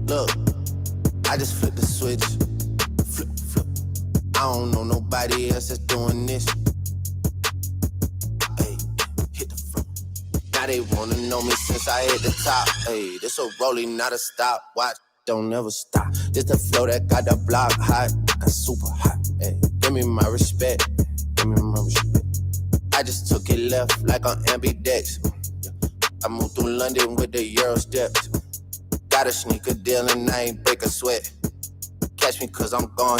Look, I just flipped the switch. Flip, flip. I don't know nobody else that's doing this. Hey, hit the front. Now they wanna know me since I hit the top. Hey, this a rolling, not a stop. Watch, don't never stop. This the flow that got the block hot. Got super hot. Hey, give me my respect. Give me my respect. I just took it left like on ambidex. I moved through London with the Euro steps. Got a sneaker deal and I ain't break a sweat. Catch me cause I'm gone.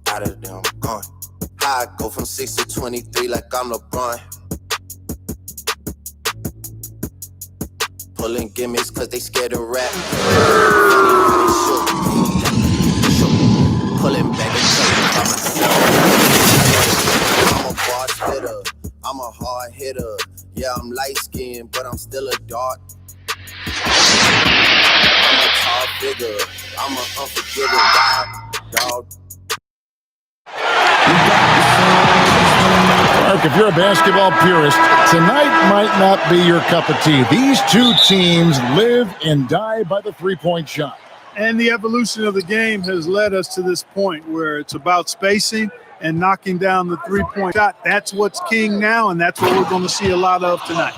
Out of there, I'm gone. How I go from 6 to 23 like I'm LeBron. Pulling gimmicks cause they scared to rap. Funny how they shook. Pulling back and telling by myself. I'm a bar spitter. I'm a hard hitter. Yeah, I'm light skinned, but I'm still a dart. I'm a tall figure. I'm an unforgiving wild dog. Mark, if you're a basketball purist, tonight might not be your cup of tea. These two teams live and die by the three-point shot. And the evolution of the game has led us to this point where it's about spacing and knocking down the three-point shot. That's what's king now, and that's what we're going to see a lot of tonight.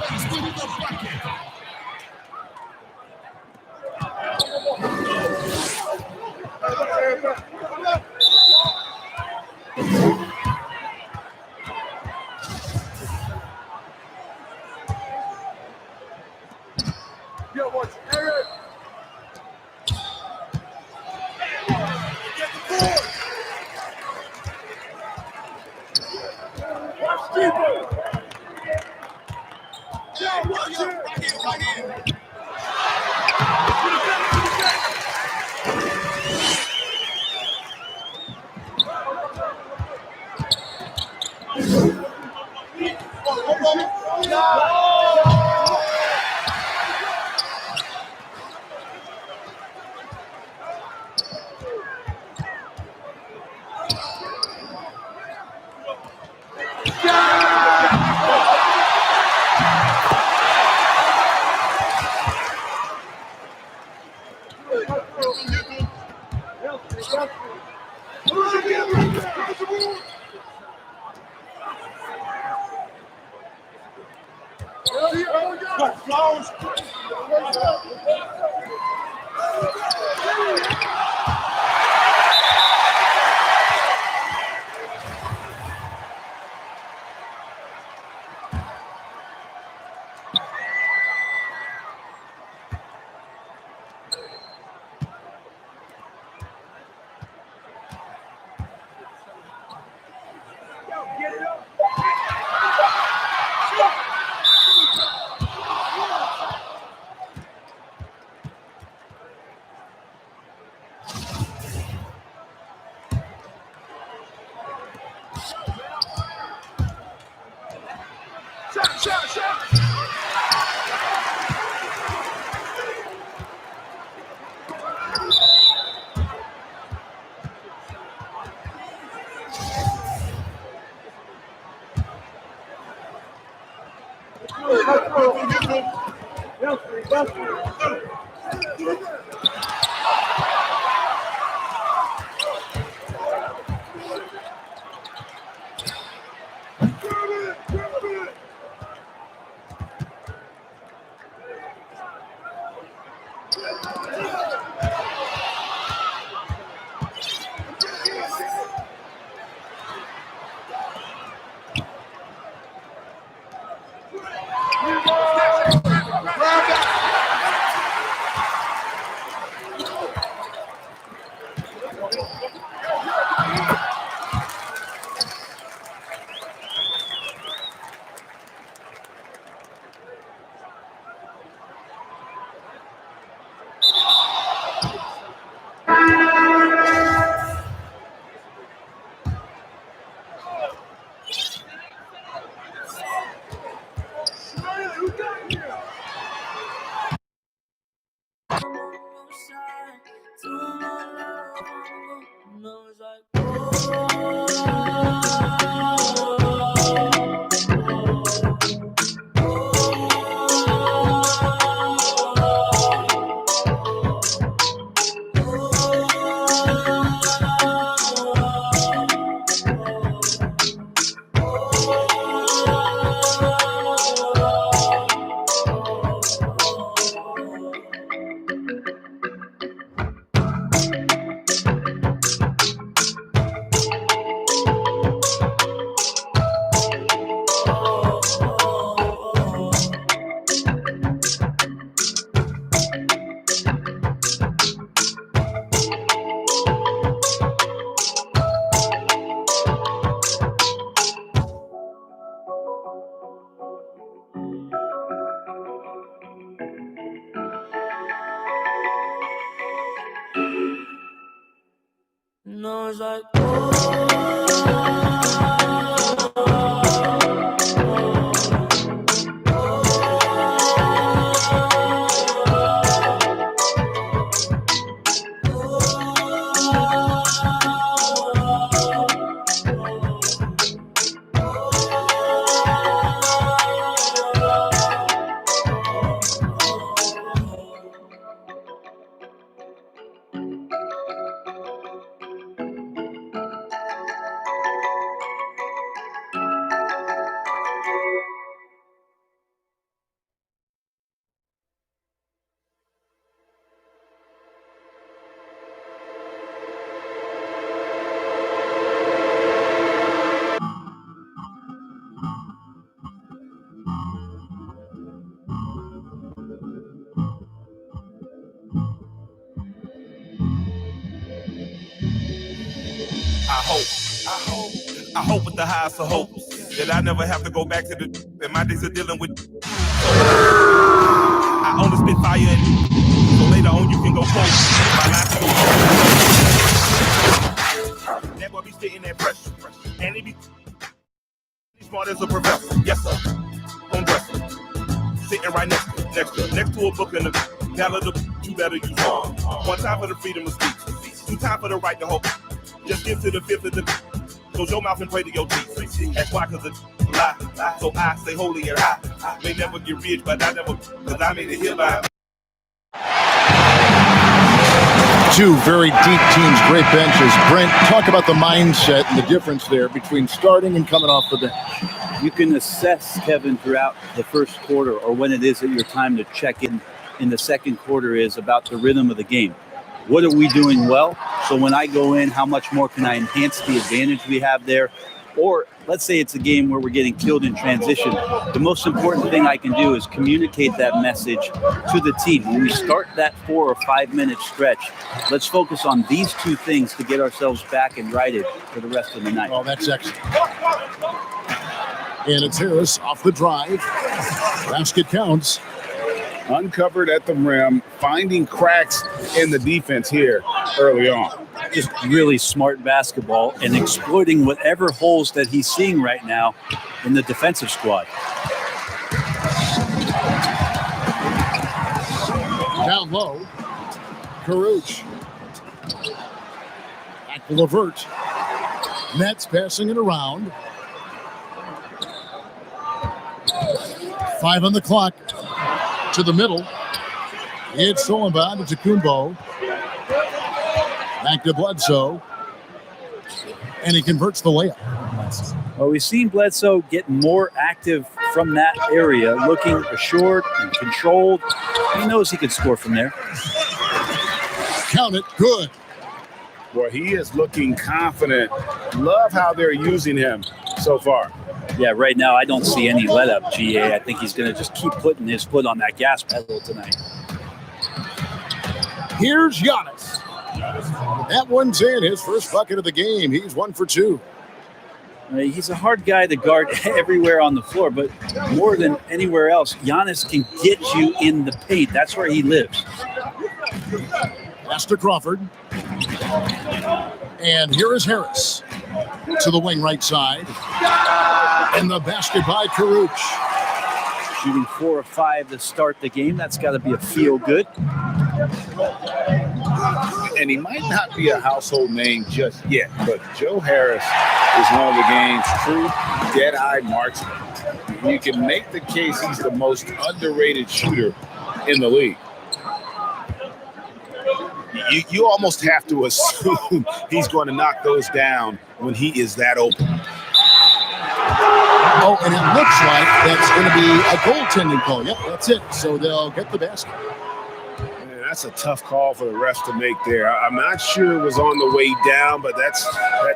was like, I hope with the highest of hopes that I never have to go back to the and my days of dealing with. I only spit fire and so later on you can go quote my life. That boy be spitting that pressure, and he be smart as a professor. Yes sir, on dresser, sitting right next to a book and a ballad of you better use one. One time for the freedom of speech, two time for the right to hope. Just give to the fifth of the. Close your mouth and pray to your teeth. That's why, cause it's lie. So I stay holy and I may never get rich, but I never, cause I made it here by. Two very deep teams, great benches. Brent, talk about the mindset and the difference there between starting and coming off the bench. You can assess, Kevin, throughout the first quarter or when it is that your time to check in the second quarter is about the rhythm of the game. What are we doing well? So when I go in, how much more can I enhance the advantage we have there? Or let's say it's a game where we're getting killed in transition. The most important thing I can do is communicate that message to the team. When we start that 4 or 5 minute stretch, let's focus on these two things to get ourselves back and righted for the rest of the night. Oh, that's excellent. And it's Harris off the drive. Basket counts. Uncovered at the rim, finding cracks in the defense here early on. Just really smart basketball and exploiting whatever holes that he's seeing right now in the defensive squad. Down low, Karuch. Back to Levert. Nets passing it around. 5 on the clock. To the middle. It's stolen by Antetokounmpo. Back to Bledsoe. And he converts the layup. Well, we've seen Bledsoe get more active from that area, looking assured and controlled. He knows he can score from there. Count it. Good. Well, he is looking confident. Love how they're using him so far. Yeah, right now I don't see any let up, GA. I think he's going to just keep putting his foot on that gas pedal tonight. Here's Giannis. That one's in, his first bucket of the game. He's 1 for 2. He's a hard guy to guard everywhere on the floor, but more than anywhere else, Giannis can get you in the paint. That's where he lives. Pass to Crawford. And here is Harris to the wing right side. And the basket by Karuch. Shooting 4 or 5 to start the game. That's got to be a feel good. And he might not be a household name just yet, but Joe Harris is one of the game's true dead-eye marksmen. You can make the case he's the most underrated shooter in the league. You almost have to assume he's going to knock those down when he is that open. Oh, and it looks like that's going to be a goaltending call. Yep, that's it. So they'll get the basket. Man, that's a tough call for the refs to make there. I'm not sure it was on the way down, but that's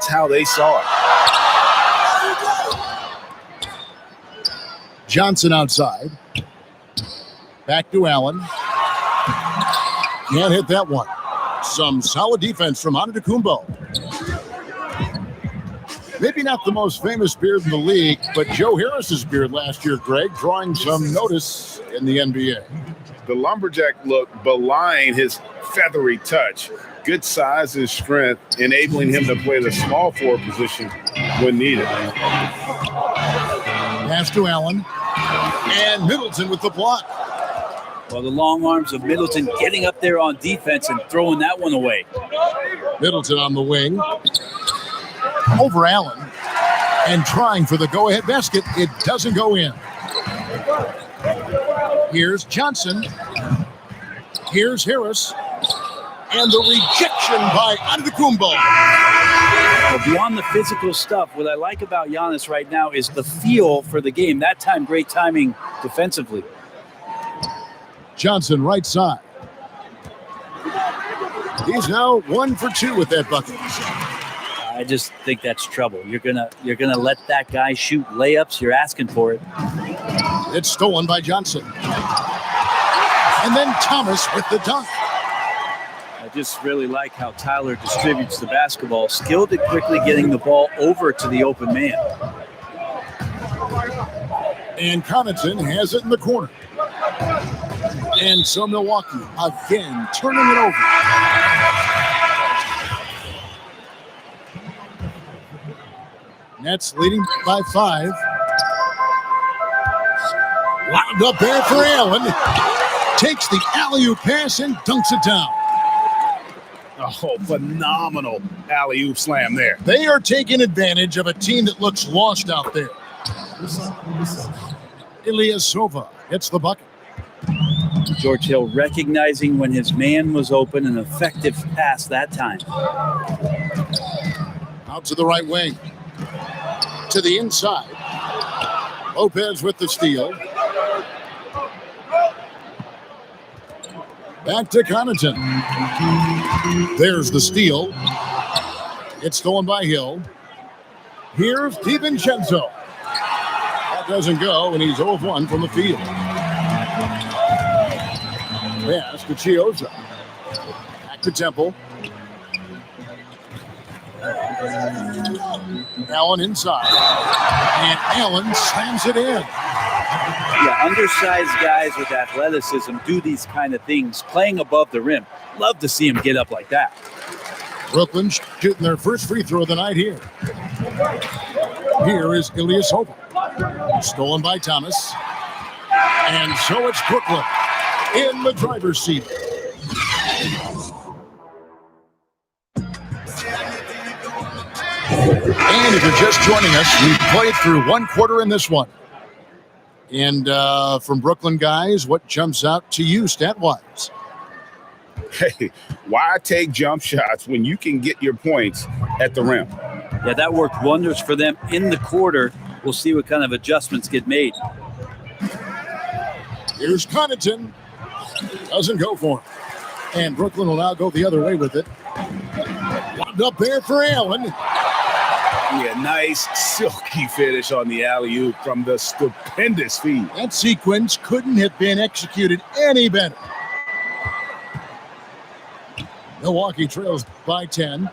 how they saw it. Johnson outside. Back to Allen. Can't hit that one. Some solid defense from Antetokounmpo. Maybe not the most famous beard in the league, but Joe Harris's beard last year, Greg, drawing some notice in the NBA. The lumberjack look belying his feathery touch. Good size and strength, enabling him to play the small forward position when needed. Pass to Allen. And Middleton with the block. Well, the long arms of Middleton getting up there on defense and throwing that one away. Middleton on the wing. Over Allen. And trying for the go-ahead basket. It doesn't go in. Here's Johnson. Here's Harris. And the rejection by Antetokounmpo. Well, beyond the physical stuff, what I like about Giannis right now is the feel for the game. That time, great timing defensively. Johnson right side. He's now 1 for 2 with that bucket. I just think that's trouble. You're gonna let that guy shoot layups. You're asking for it. It's stolen by Johnson. And then Thomas with the dunk. I just really like how Tyler distributes the basketball, skilled at quickly getting the ball over to the open man. And Connaughton has it in the corner. And so Milwaukee again turning it over. Nets leading by 5. Wound up there for Allen. Takes the alley-oop pass and dunks it down. Oh, phenomenal alley-oop slam there. They are taking advantage of a team that looks lost out there. Ilyasova hits the bucket. George Hill recognizing when his man was open, an effective pass that time. Out to the right wing. To the inside. Lopez with the steal. Back to Connaughton. There's the steal. It's stolen by Hill. Here's DiVincenzo. That doesn't go, and he's 0 of 1 from the field. Pass to Chiozza. Back to Temple. Allen inside. And Allen slams it in. Yeah, undersized guys with athleticism do these kind of things, playing above the rim. Love to see him get up like that. Brooklyn shooting their first free throw of the night here. Here is Ilyasova. Stolen by Thomas. And so it's Brooklyn in the driver's seat. And if you're just joining us, we've played through 1 quarter in this one. And from Brooklyn guys, what jumps out to you stat-wise? Hey, why take jump shots when you can get your points at the rim? Yeah, that worked wonders for them in the quarter. We'll see what kind of adjustments get made. Here's Connaughton. Doesn't go for him. And Brooklyn will now go the other way with it. Wound up there for Allen. Yeah, nice silky finish on the alley-oop from the stupendous feed. That sequence couldn't have been executed any better. Milwaukee trails by 10.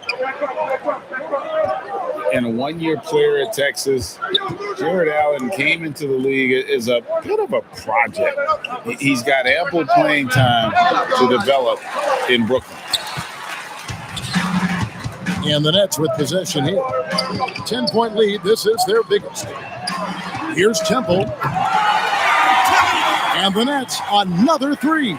And a 1-year player at Texas, Jared Allen came into the league as a bit of a project. He's got ample playing time to develop in Brooklyn. And the Nets with possession here. 10-point lead. This is their biggest. Here's Temple. And the Nets another 3.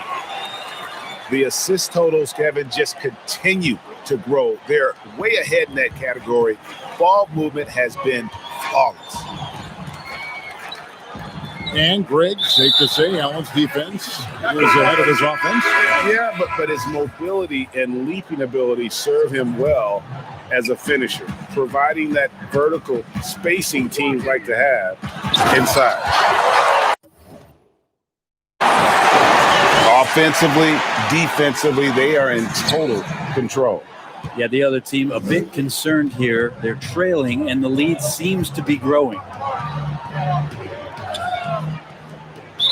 The assist totals, Kevin, just continue to grow. They're way ahead in that category. Ball movement has been flawless. And Greg, safe to say, Allen's defense is ahead of his offense. Yeah, but his mobility and leaping ability serve him well as a finisher, providing that vertical spacing teams like to have inside. Offensively, defensively, they are in total control. Yeah, the other team a bit concerned here. They're trailing, and the lead seems to be growing.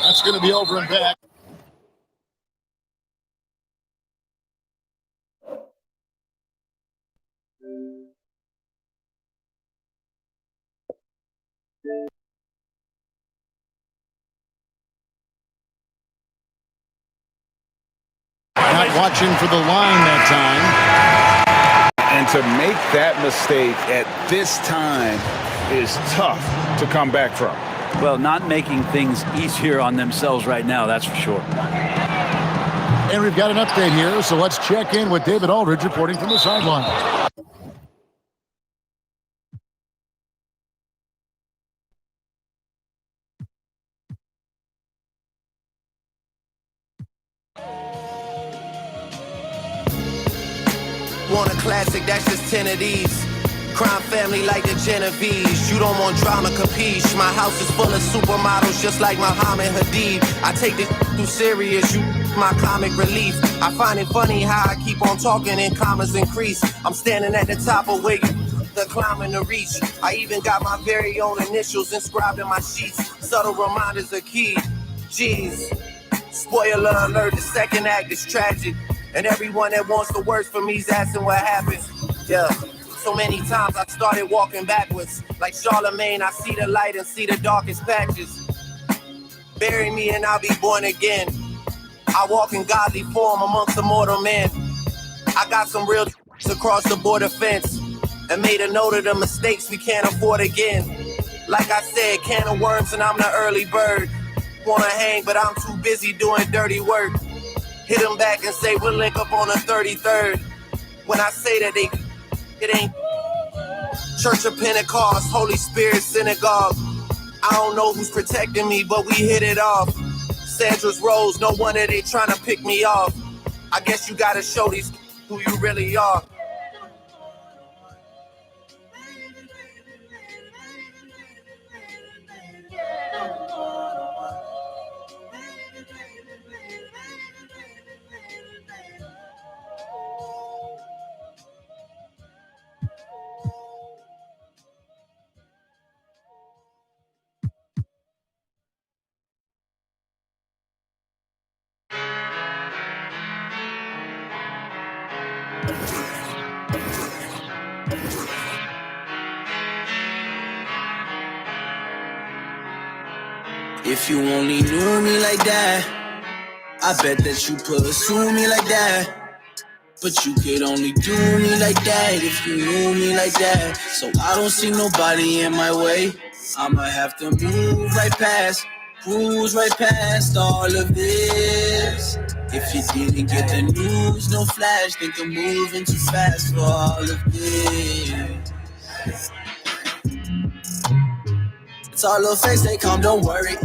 That's going to be over and back. Not watching for the line that time. And to make that mistake at this time is tough to come back from. Well, not making things easier on themselves right now, that's for sure. And we've got an update here, so let's check in with David Aldridge reporting from the sideline. Want a classic, that's just 10 of these. Crime family like the Genovese. You don't want drama, capiche. My house is full of supermodels just like Muhammad Hadid. I take this too serious, you my comic relief. I find it funny how I keep on talking and commas increase. I'm standing at the top of where you the climbing to reach. I even got my very own initials inscribed in my sheets. Subtle reminders are key. Jeez. Spoiler alert, the second act is tragic. And everyone that wants the worst for me is asking what happened. Yeah. So many times I started walking backwards. Like Charlemagne, I see the light and see the darkest patches. Bury me and I'll be born again. I walk in godly form amongst the mortal men. I got some real across the border fence and made a note of the mistakes we can't afford again. Like I said, can of worms and I'm the early bird. Wanna hang, but I'm too busy doing dirty work. Hit them back and say we'll link up on the 33rd. When I say that it ain't Church of Pentecost, Holy Spirit Synagogue. I don't know who's protecting me, but we hit it off. Sandra's Rose, no wonder they trying to pick me off. I guess you gotta show these who you really are. If you only knew me like that, I bet that you pursue me like that. But you could only do me like that if you knew me like that. So I don't see nobody in my way. I'ma have to move right past, cruise right past all of this. If you didn't get the news, no flash, think I'm moving too fast for all of this. It's all a face, they come, don't worry.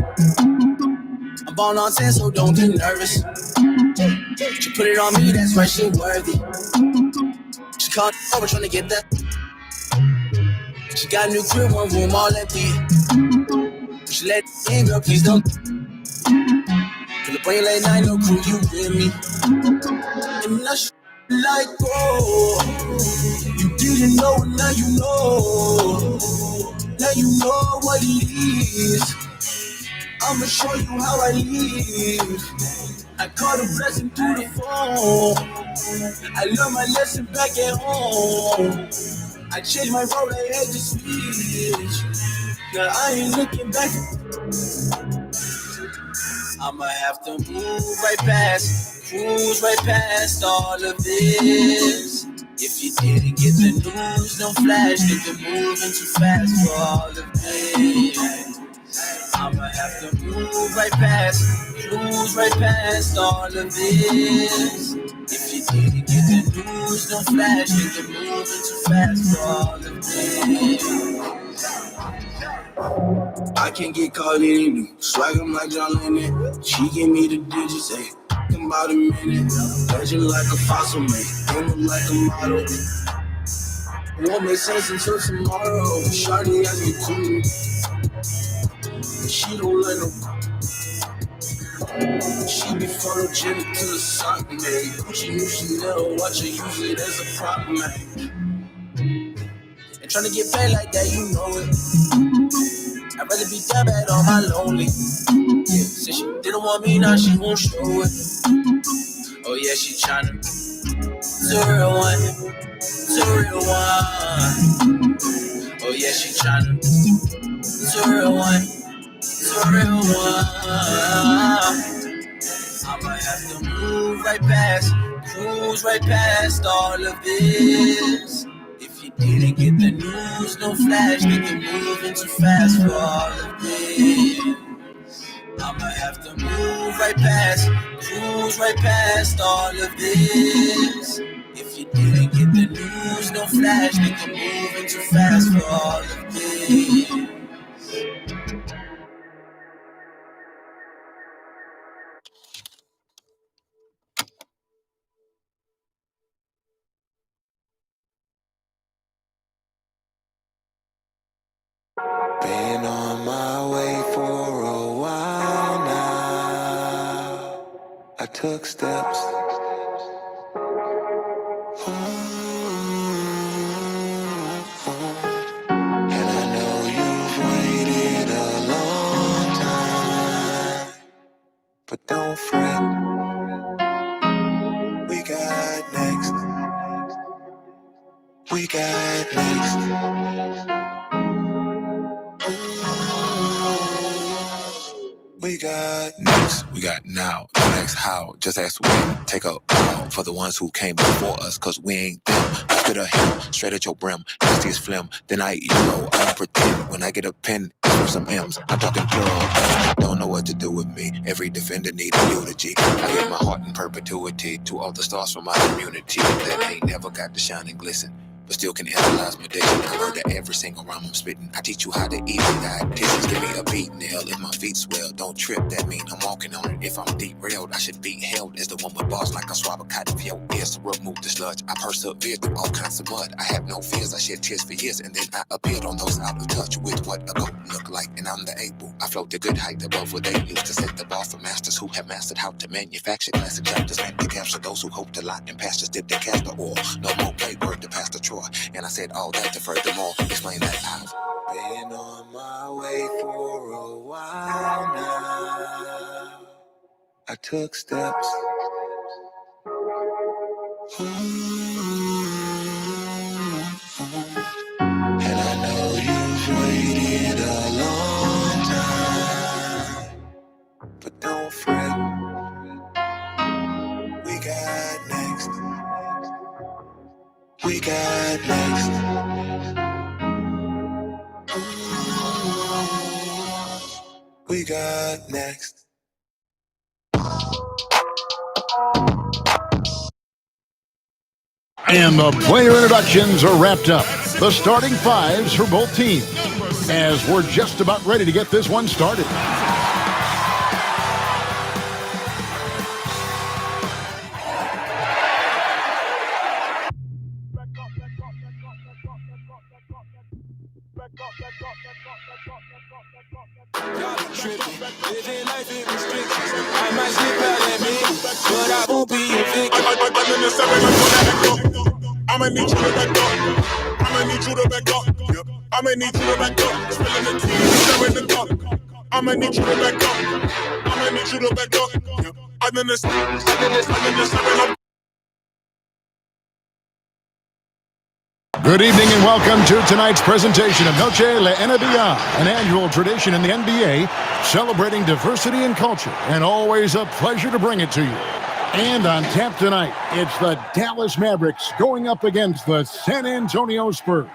I'm born on 10, so don't get nervous. She put it on me, that's why she worthy. She called over trying to get that. She got a new crib, one room, all empty. She let in, girl, please don't. Pull up on your late night, no crew, you with me. And now she like, oh, you didn't know, now you know. Now you know what it is. I'ma show you how I live. I caught a blessing through the phone. I learned my lesson back at home. I changed my road, I had to switch. Now I ain't looking back. I'ma have to move right past, cruise right past all of this. If you didn't get the news, no flash, think I'm moving too fast for all of this. I'ma have to move right past, cruise right past all of this. If you didn't get the news, no flash, think I'm moving too fast for all of this. I can't get caught in it, swag 'em like John Lennon. She give me the digits, ayy, in about a minute. Legend like a fossil, man, don't look like a model. Won't make sense until tomorrow. Shawty asked me cool. She don't let no. She be photogenic to the sock, man. Gucci knew Chanel, watch her use it as a prop, man. And tryna get paid like that, you know it. I'd rather be that bad on my lonely. Yeah, since she didn't want me, now she won't show it. Oh yeah, she tryna. 0-1, 0-1. Oh yeah, she tryna. 0-1. I might have to move right past, cruise right past all of this. If you didn't get the news, no flash, they can move in too fast for all of this. I might have to move right past, cruise right past all of this. If you didn't get the news, no flash, they can move in too fast for all of this. Been on my way for a while now. I took steps. And I know you've waited a long time. But don't fret. We got next. We got next. We got next, we got now, don't ask how, just ask when. Take a bow for the ones who came before us, cause we ain't them. I spit a hymn, straight at your brim, nasty as phlegm. Then I don't pretend, when I get a pen, for some M's, I'm talking plural. Don't know what to do with me, every defender need a eulogy. I give my heart in perpetuity to all the stars from my community that ain't never got to shine and glisten, but still can analyze my diction. I murder every single rhyme I'm spitting. I teach you how to eat it. Dietitians give me a beat nail. If my feet swell, don't trip, that mean I'm walking on it. If I'm derailed, I should be held as the one with balls like I swab a cotton for your ears to remove the sludge. I persevere through all kinds of mud. I have no fears, I shed tears for years, and then I appeared on those out of touch with what a goat look like, and I'm the able. I float the good height above what they used to set the bar for masters who have mastered how to manufacture classic chapters, make the capture those who hope to lot in pastures dip their castor oil. No more play word to Pastor Troy. And I said all that to furthermore explain that I've been on my way for a while now. I took steps. And I know you've waited a long time. But don't fret. We got next. We got next. We got next. And the player introductions are wrapped up. The starting fives for both teams, as we're just about ready to get this one started. I'ma need you to back up. I'ma need you to back up. I'ma need you to back up. Spilling the tea, stirring the cup. I'ma need you to back up. I'ma need you to back up. I'm in the seven. Good evening and welcome to tonight's presentation of Nh5, an annual tradition in the NBA celebrating diversity and culture, and always a pleasure to bring it to you. And on tap tonight, it's the Dallas Mavericks going up against the San Antonio Spurs.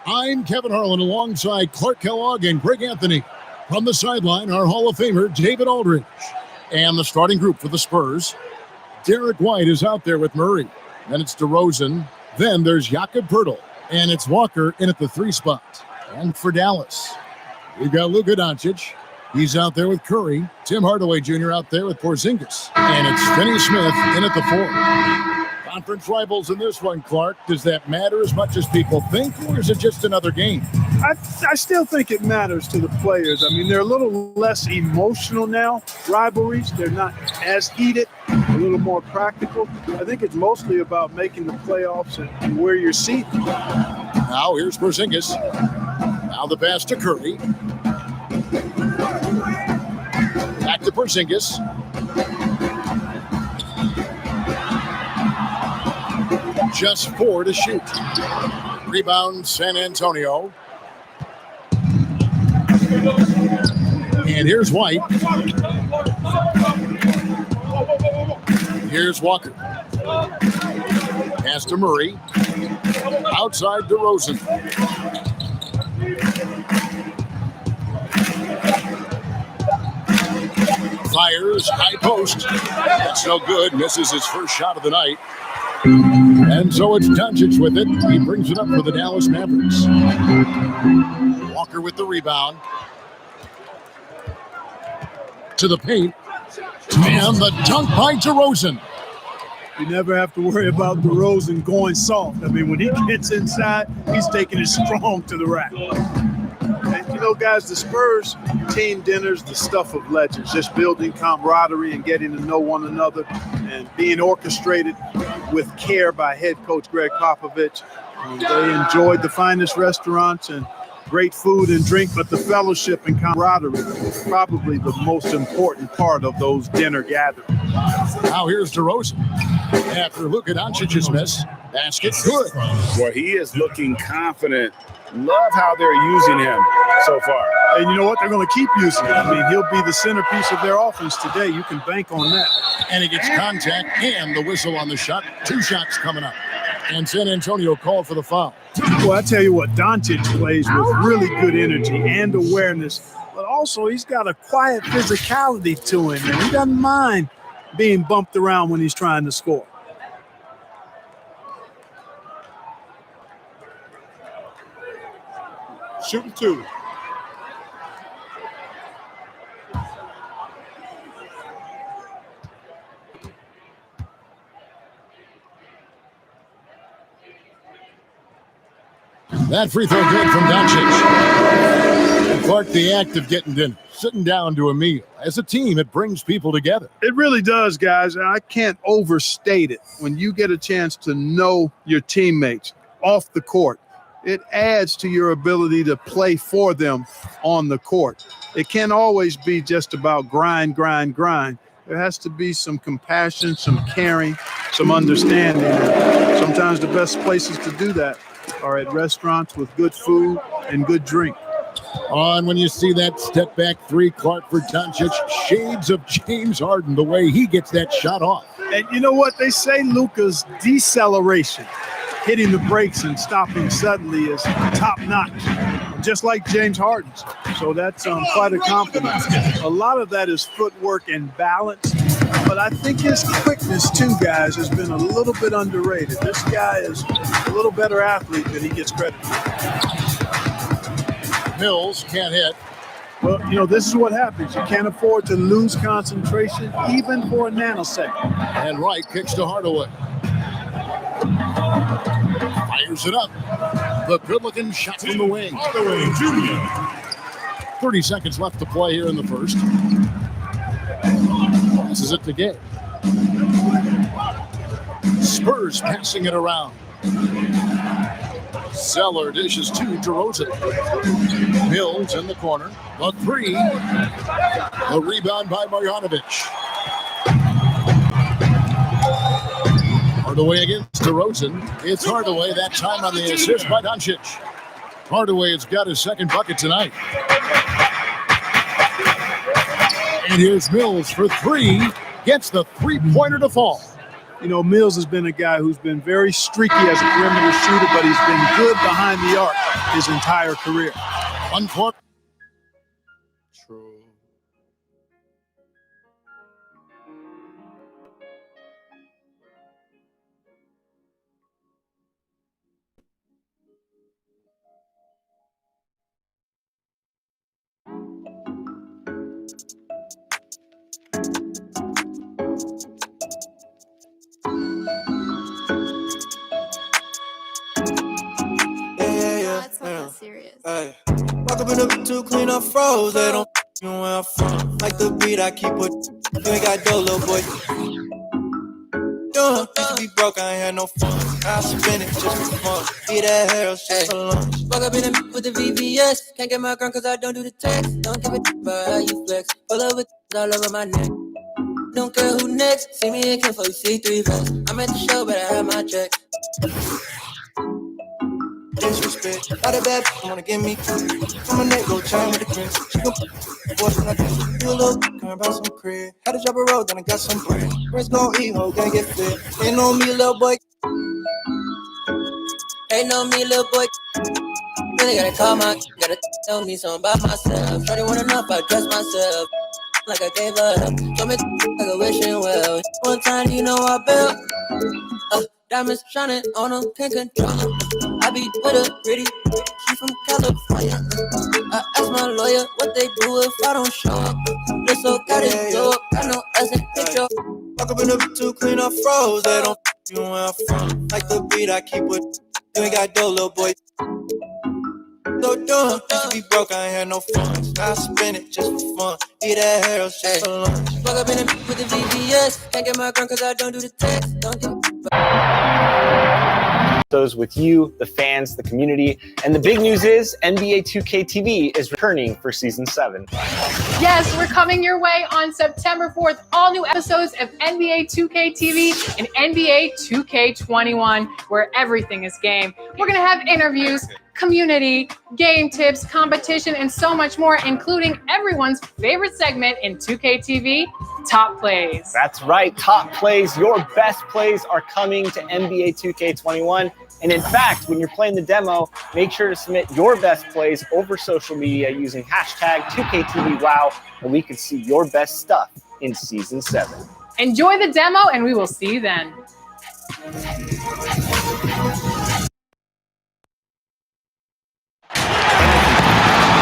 I'm Kevin Harlan alongside Clark Kellogg and Greg Anthony. From the sideline, our Hall of Famer, David Aldridge. And the starting group for the Spurs, Derek White is out there with Murray. Then it's DeRozan. Then there's Jakob Poeltl. And it's Walker in at the 3 spot. And for Dallas, we've got Luka Doncic. He's out there with Curry. Tim Hardaway Jr. out there with Porzingis. And it's Finney Smith in at the 4. Conference rivals in this one, Clark. Does that matter as much as people think, or is it just another game? I still think it matters to the players. I mean, they're a little less emotional now, rivalries. They're not as heated, a little more practical. I think it's mostly about making the playoffs and where you're seated. Now here's Porzingis. Now the pass to Curry. Back to Porzingis. Just 4 to shoot. Rebound San Antonio. And here's White. Here's Walker. Pass to Murray. Outside DeRozan. Fires, high post. That's no good. Misses his first shot of the night. And so it's Doncic with it. He brings it up for the Dallas Mavericks. Walker with the rebound. To the paint. And the dunk by DeRozan. You never have to worry about DeRozan going soft. I mean, when he gets inside, he's taking it strong to the rack. And, you know, guys, the Spurs team dinners, the stuff of legends, just building camaraderie and getting to know one another and being orchestrated with care by head coach Greg Popovich. They enjoyed the finest restaurants and great food and drink, but the fellowship and camaraderie is probably the most important part of those dinner gatherings. Now here's DeRozan. After Luka Doncic's miss, basket good. Well, he is looking confident. Love how they're using him so far. And you know what? They're going to keep using him. I mean, he'll be the centerpiece of their offense today. You can bank on that. And he gets contact and the whistle on the shot. 2 shots coming up. And San Antonio called for the foul. Well, I tell you what, Doncic plays with really good energy and awareness, but also he's got a quiet physicality to him, and he doesn't mind being bumped around when he's trying to score. Shooting 2. That free throw good from Doncic. Clark, the act of getting dinner, sitting down to a meal. As a team, it brings people together. It really does, guys. And I can't overstate it. When you get a chance to know your teammates off the court, it adds to your ability to play for them on the court. It can't always be just about grind. There has to be some compassion, some caring, some understanding. And sometimes the best places to do that are at restaurants with good food and good drink. On when you see that step back 3, Clark for Doncic, shades of James Harden, the way he gets that shot off. And you know what? They say Luka's deceleration, hitting the brakes and stopping suddenly, is top notch, just like James Harden's. So that's quite a compliment. A lot of that is footwork and balance, but I think his quickness too, guys, has been a little bit underrated. This guy is a little better athlete than he gets credit for. Mills can't hit. Well, you know, this is what happens. You can't afford to lose concentration even for a nanosecond. And Wright kicks to Hardaway. Fires it up. The good-looking shot from the wing. Hardaway Jr. 30 seconds left to play here in the first. Passes it to Gay. Spurs passing it around. Zeller dishes to DeRozan. Mills in the corner. The 3. The rebound by Marjanovic. Hardaway against DeRozan. It's Hardaway, that time on the assist by Doncic. Hardaway has got his second bucket tonight. And here's Mills for 3. Gets the 3-pointer to fall. You know, Mills has been a guy who's been very streaky as a perimeter shooter, but he's been good behind the arc his entire career. Unfortunately. True. It's not that serious. Hey. Walk up in the to clean up froze. They don't you know where I'm from. Like the beat I keep with. You ain't got dough, little boy. Used to be broke, I ain't had no fun. I spend it just for fun. Eat that hell shit for lunch. Walk up in the with the VVS. Can't get my gun cause I don't do the text. Don't give a about how you flex. Pull up with all over my neck. Don't care who next. See me in Ken for C3 vest. I'm at the show, but I have my check. disrespect. Not a bad bitch, wanna give me from a neck, go chain with the green. She gon' boys when I dance. You a little come about some crib. Had to drop a road, then I got some bread. Friends gon' eat, ho, gang get fit. Ain't no me, little boy. Ain't no me, little boy. Really gotta call my, gotta tell me something about myself. Shorty wanna know if I dress myself. Like I gave her up. Told me like a wishing well. One time, you know I built. Diamonds shining on them, can't control them. I be with a pretty, she from California. I asked my lawyer what they do if I don't show up. They so got it, go up, got no ass and picture. Walk up in the to clean up froze, they don't you where I'm from. Like the beat I keep with, you ain't got dough, little boy. So dumb, used to be broke, I ain't had no funds. Now I spend it just for fun. Eat that hair, shit for lunch. Walk up in the with the VVS, can't get my gun cause I don't do the text. Don't get those with you, the fans, the community. And the big news is NBA 2K TV is returning for season 7. Yes, we're coming your way on September 4th. All new episodes of NBA 2K TV and NBA 2K21, where everything is game. We're going to have interviews, community, game tips, competition, and so much more, including everyone's favorite segment in 2K TV, Top Plays. That's right, Top Plays. Your best plays are coming to NBA 2K21. And in fact, when you're playing the demo, make sure to submit your best plays over social media using hashtag 2KTVWow, and we can see your best stuff in Season 7. Enjoy the demo, and we will see you then.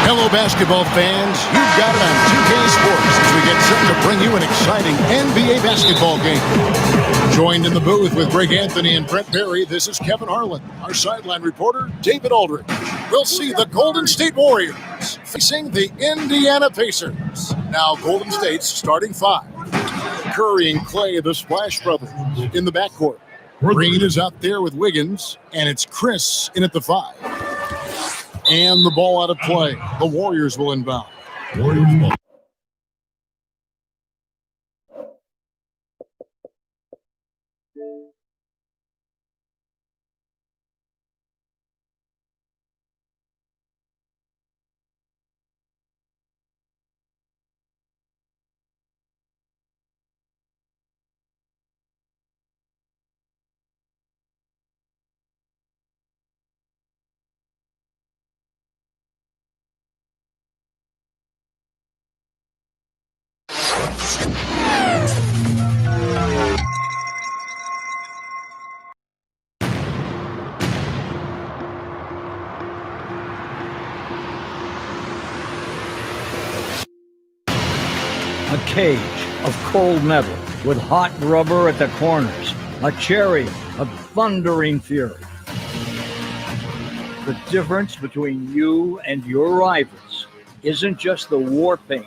Hello, basketball fans. You've got it on 2K Sports as we get set to bring you an exciting NBA basketball game. Joined in the booth with Greg Anthony and Brett Perry, this is Kevin Harlan. Our sideline reporter, David Aldridge. We'll see the Golden State Warriors facing the Indiana Pacers. Now, Golden State's starting 5. Curry and Clay, the Splash Brothers, in the backcourt. Green is out there with Wiggins, and it's Chris in at the 5. And the ball out of play. The Warriors will inbound. Warriors ball. A cage of cold metal with hot rubber at the corners. A chariot of thundering fury. The difference between you and your rivals isn't just the war paint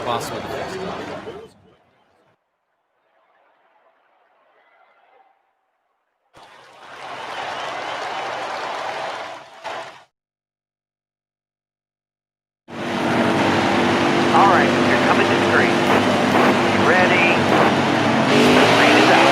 possible to fix it. All right, you're coming to screen. Ready? Screen is out.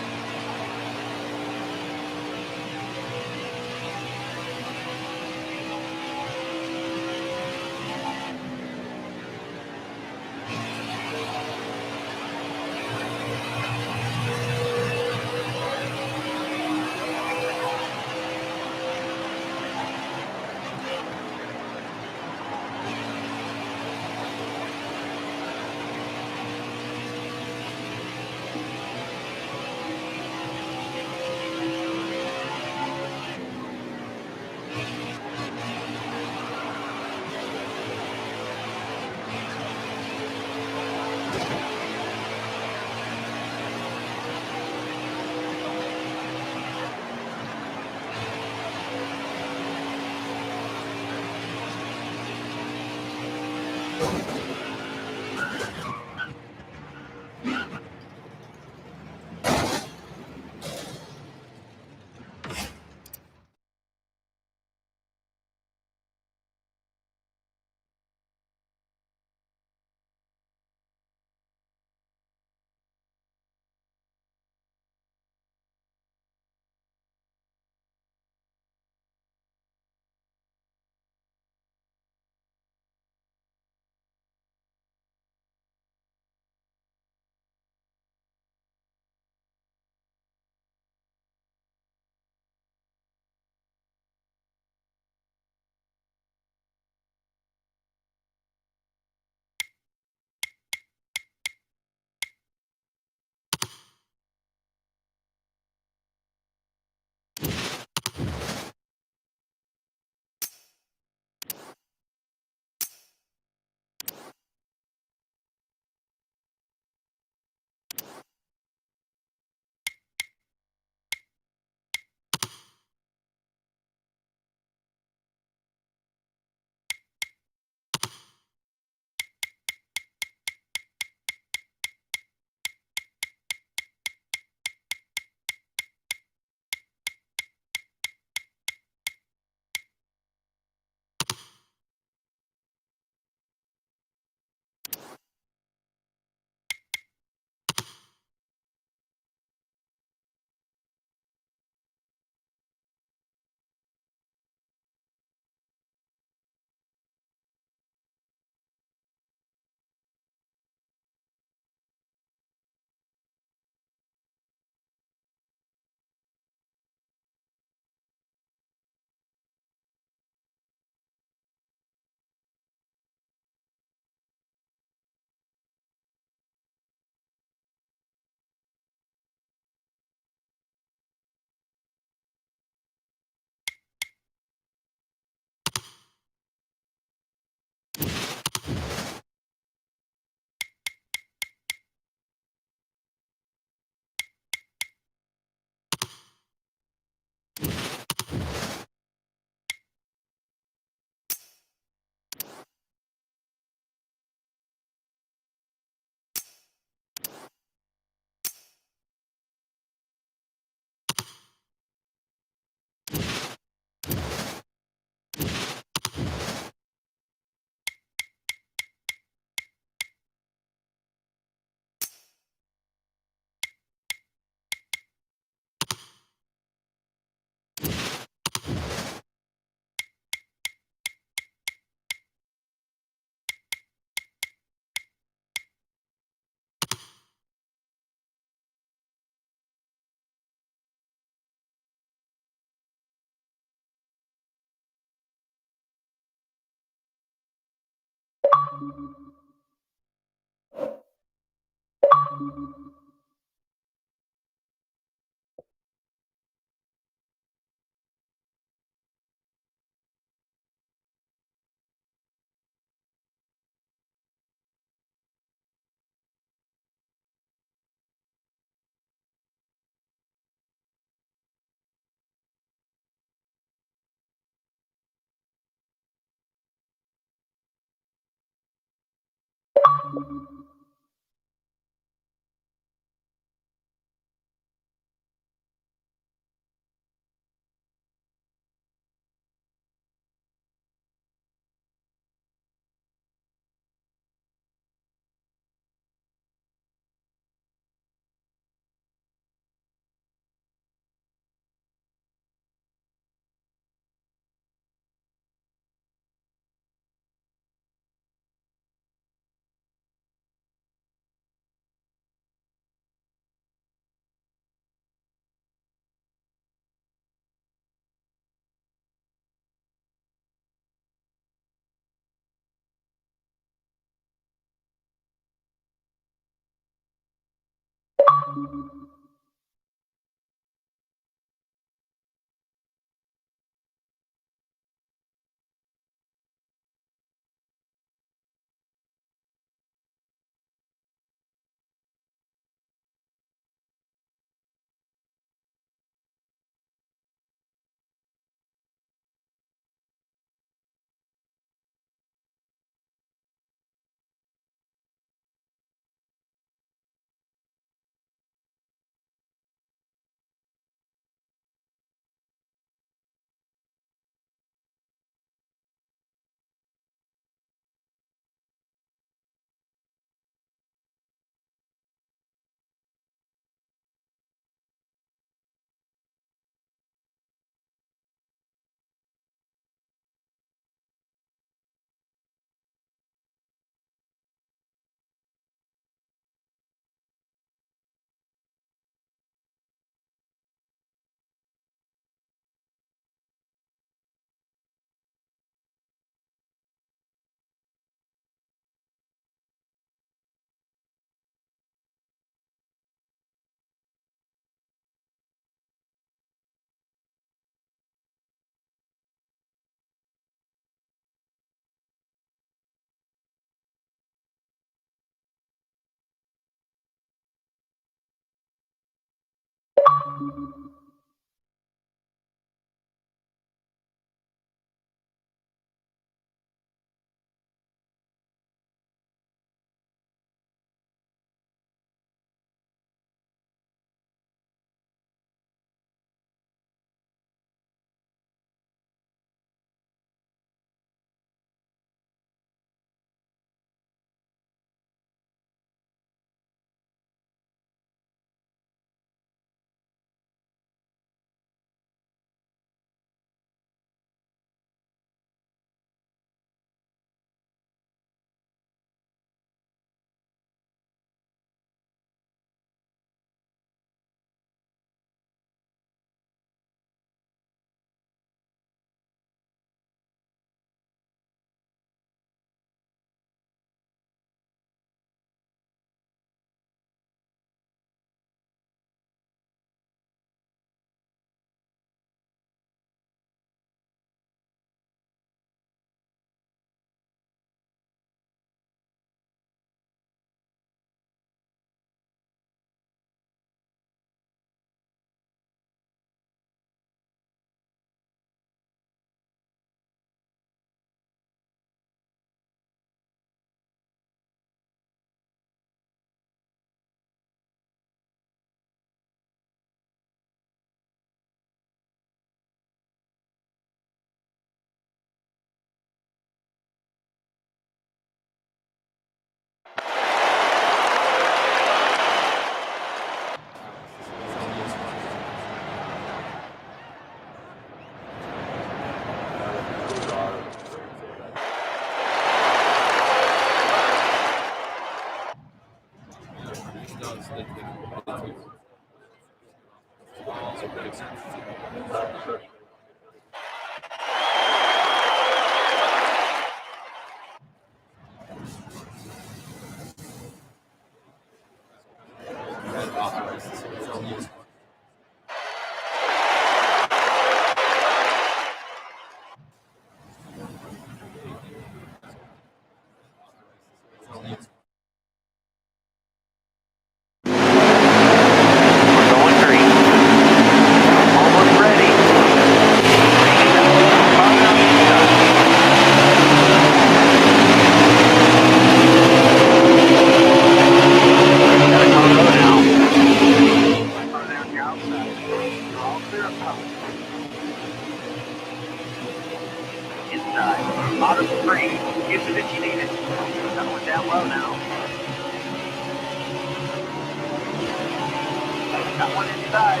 Got one inside.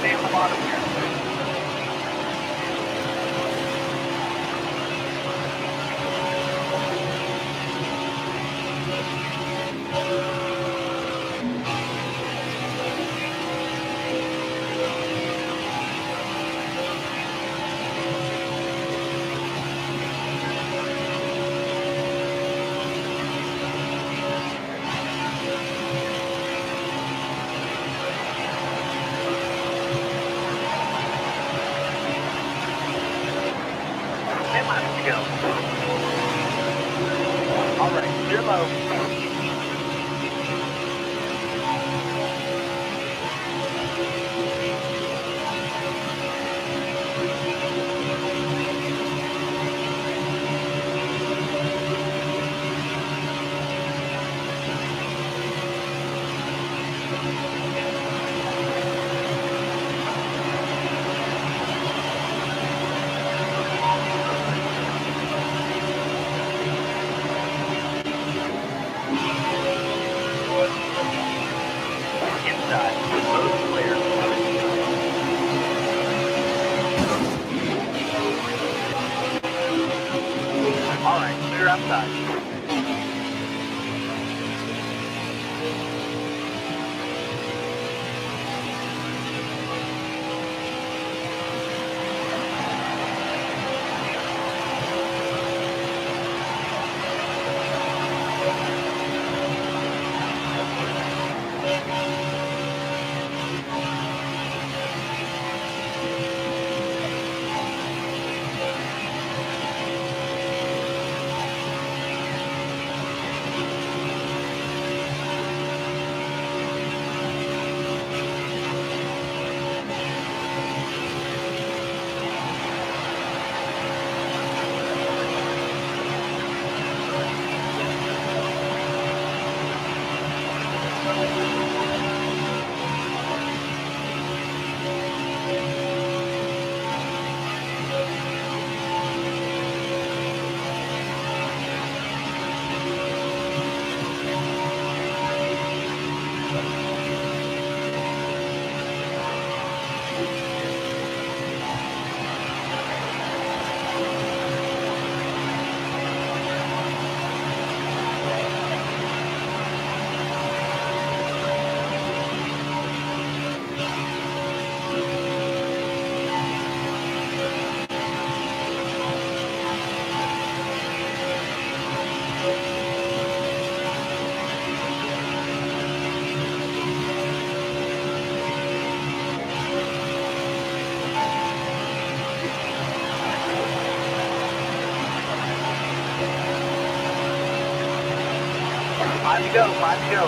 Stay on the bottom here. Go. All right, clear low. Inside, both clear. All right, clear outside. Five to go, five to go.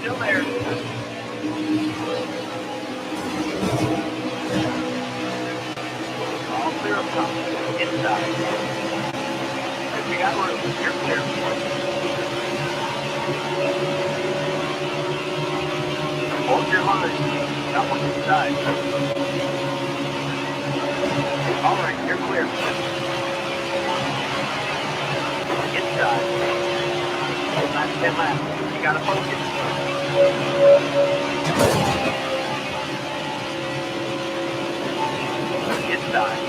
still there. All clear up top. Inside. We got room. You're clear. Hold your line. Got one inside. All right, you're clear. Inside. Last 10 laps. You gotta focus. Inside.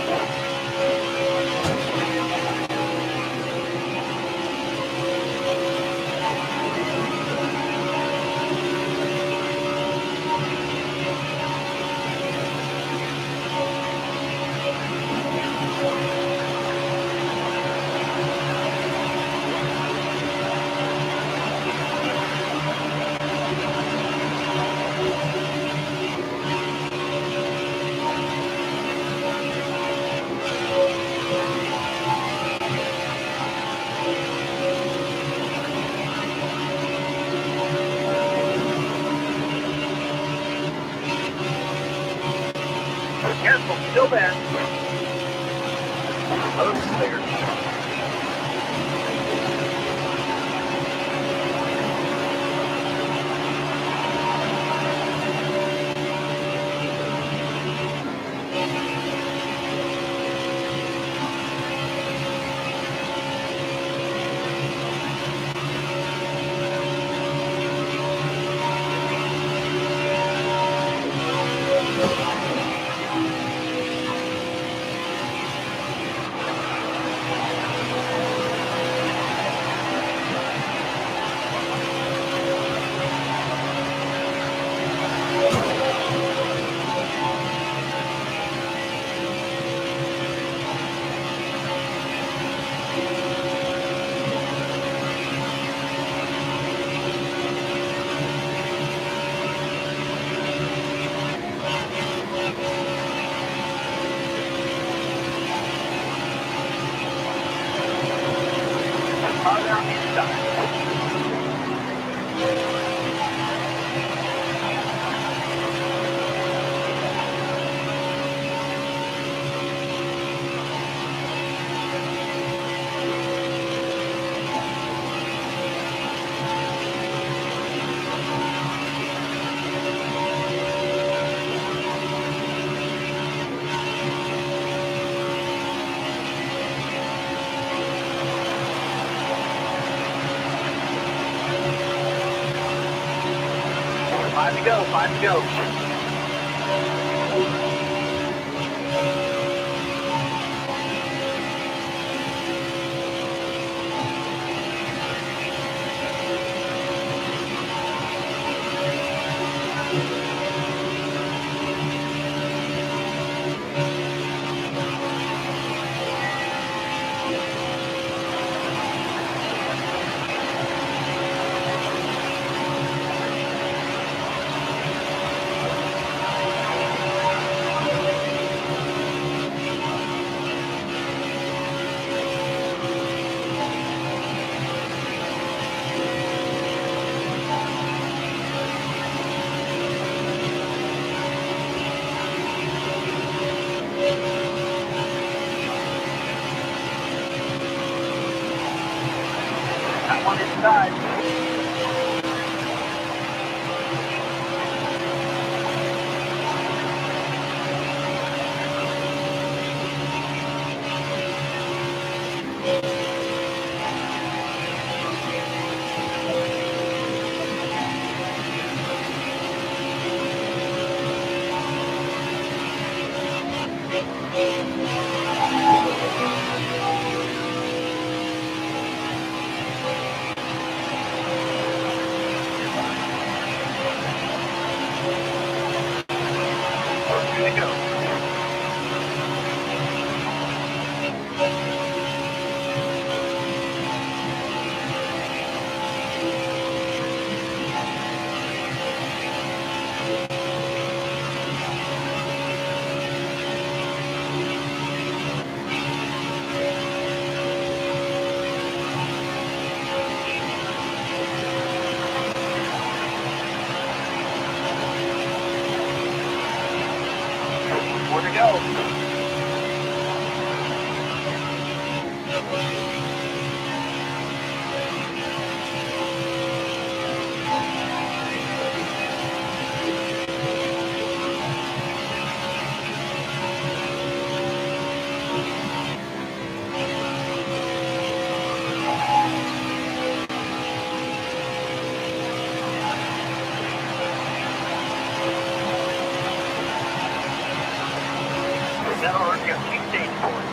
Careful, still there. Other clear. Farther on the inside. Five to go, 5 to go. Got one inside. Here they go. That'll work. Got 2 stage points.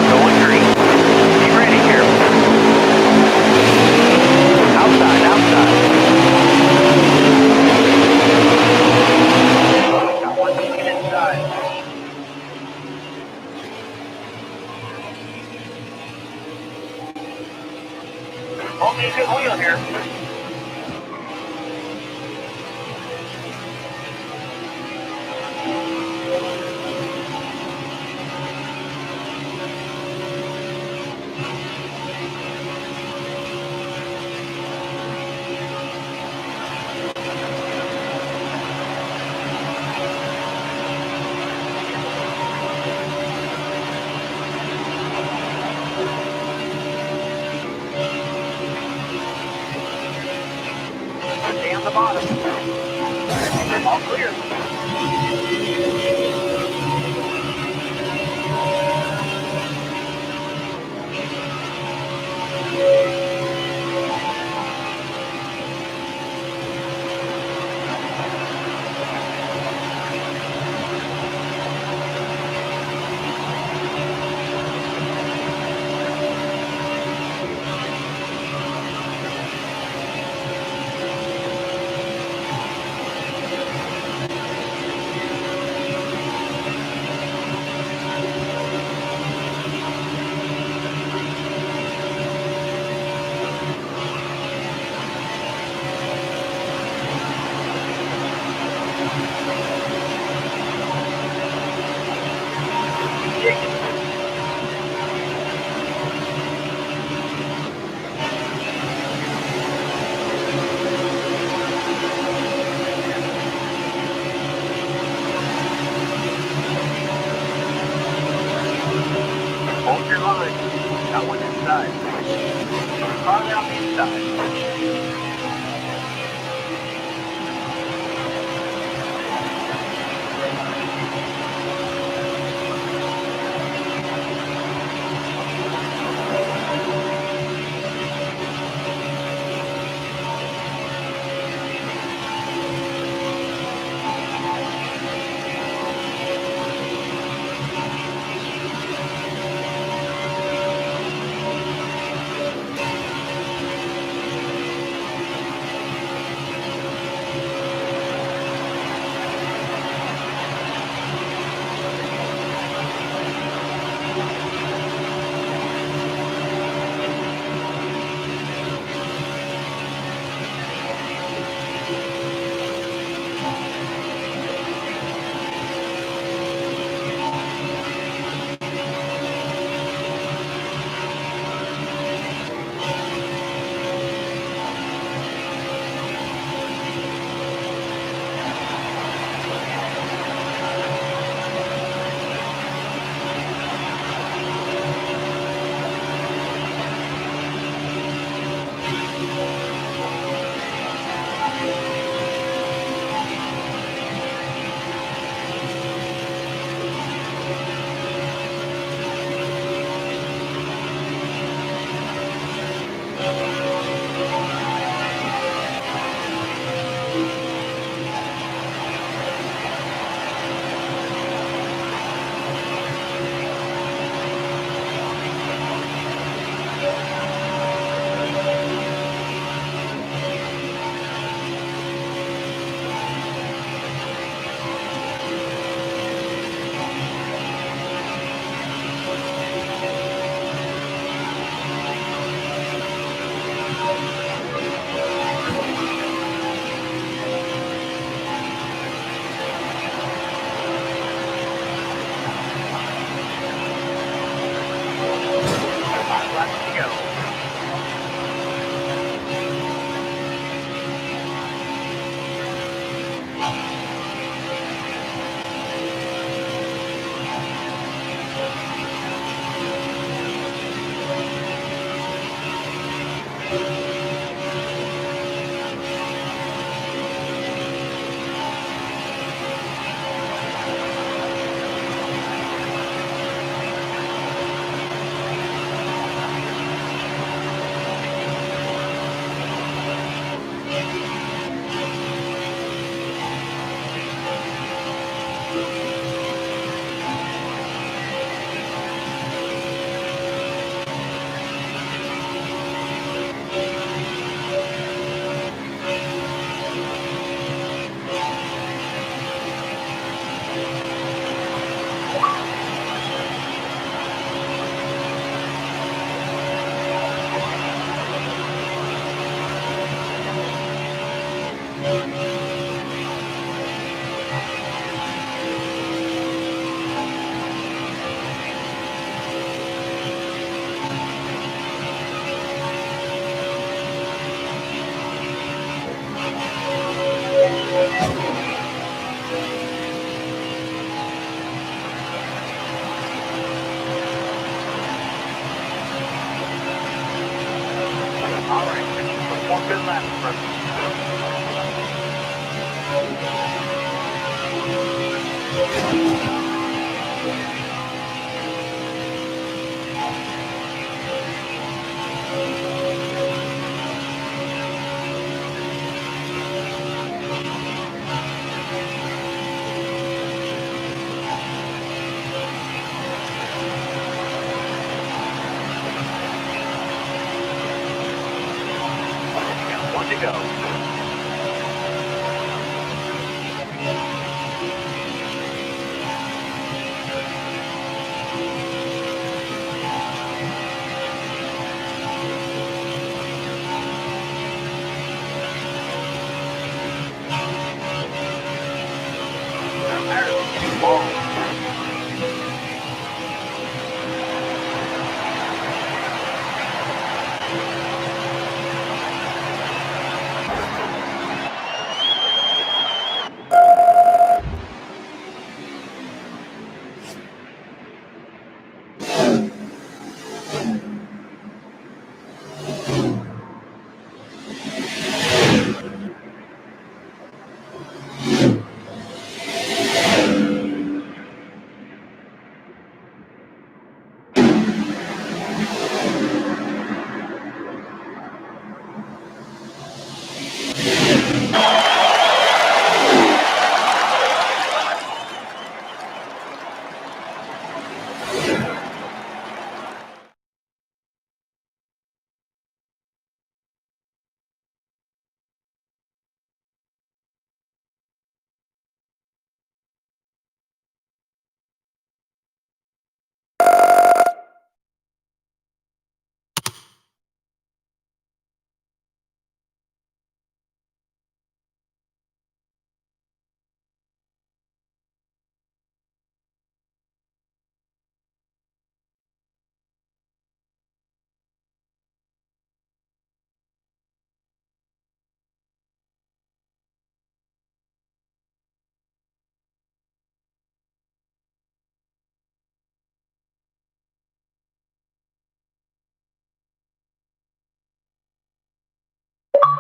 Going green. Be ready here. Outside, outside. Got 1 ticket inside. Only a good wheel here. Stay on the bottom. All clear.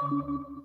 Time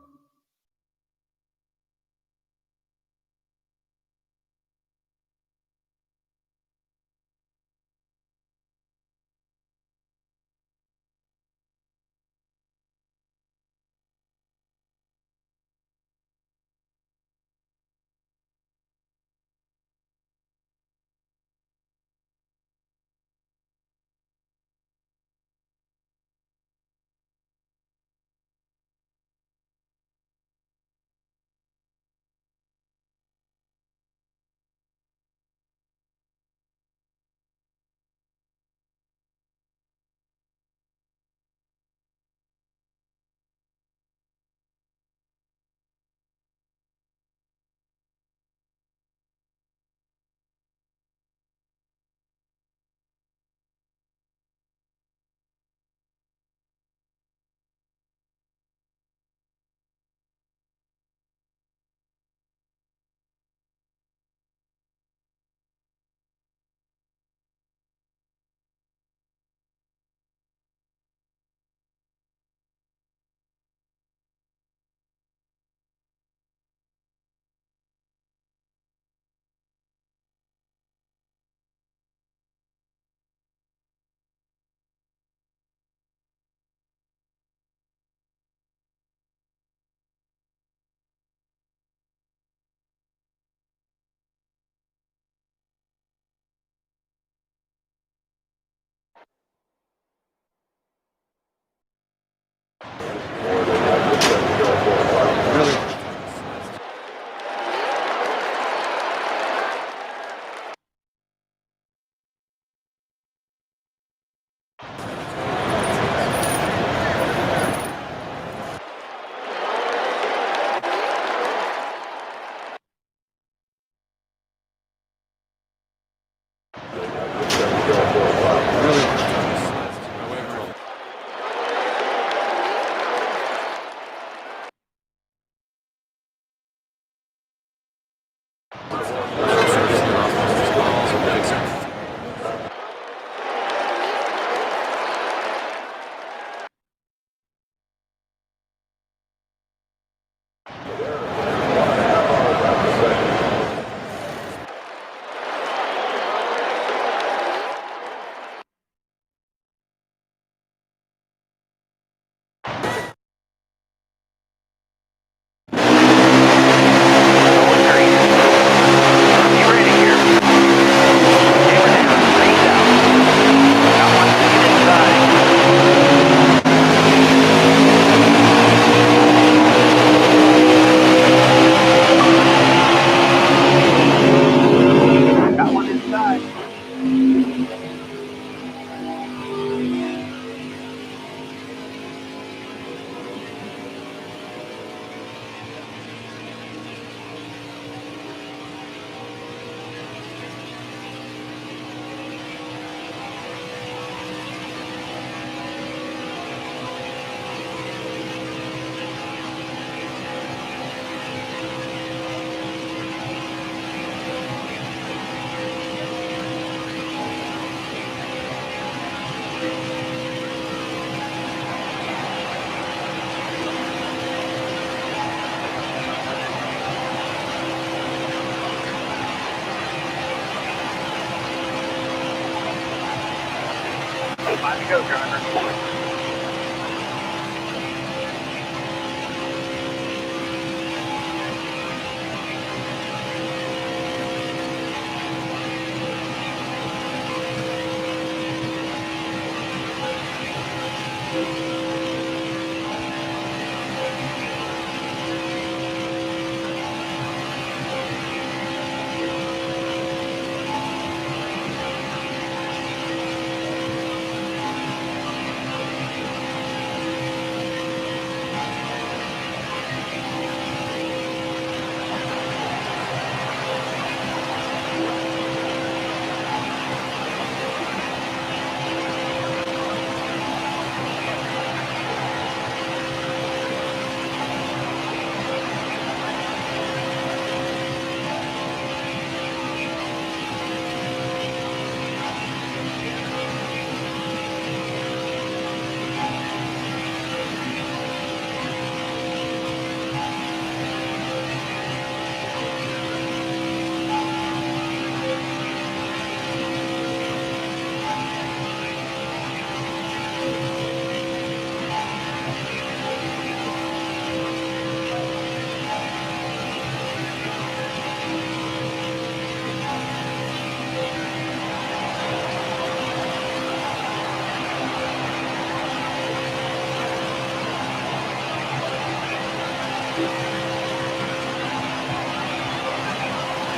to go, driver.